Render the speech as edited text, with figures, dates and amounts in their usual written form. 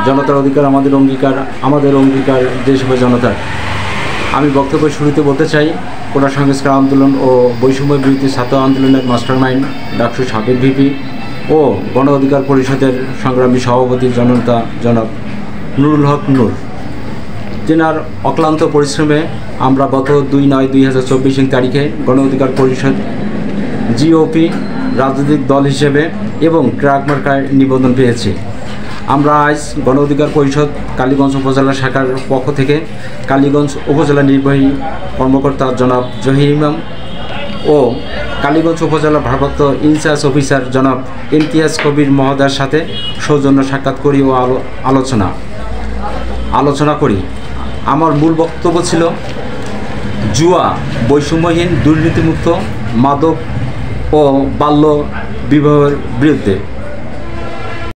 জনতার অধিকার আমাদের অঙ্গীকার, আমাদের অঙ্গীকার দেশ ও জনতার। আমি বক্তব্য শুরুতে বলতে চাই, কোটা সংস্কার আন্দোলন ও বৈষম্য বিরোধী ছাত্র আন্দোলনের মাস্টারমাইন্ড ডাকসু সাবেক ভিপি ও গণ অধিকার পরিষদের সংগ্রামী সভাপতি জনতা জনাব নুরুল হক নূর, তেনার অক্লান্ত পরিশ্রমে আমরা গত 2/9/2024 তারিখে গণ অধিকার পরিষদ জিওপি রাজনৈতিক দল হিসেবে এবং ট্রাক মার্কায় নিবন্ধন পেয়েছি। আমরা আজ গণ অধিকার পরিষদ কালীগঞ্জ উপজেলা শাখার পক্ষ থেকে কালীগঞ্জ উপজেলা নির্বাহী কর্মকর্তা জনাব জহির ইমাম ও কালীগঞ্জ উপজেলা ভারপ্রাপ্ত ইনচার্জ অফিসার জনাব ইমতিয়াজ কবির মহোদয়ের সাথে সৌজন্য সাক্ষাৎ করি ও আলোচনা করি। আমার মূল বক্তব্য ছিল জুয়া, বৈষম্যহীন, দুর্নীতিমুক্ত, মাদক ও বাল্য বিবাহের বিরুদ্ধে।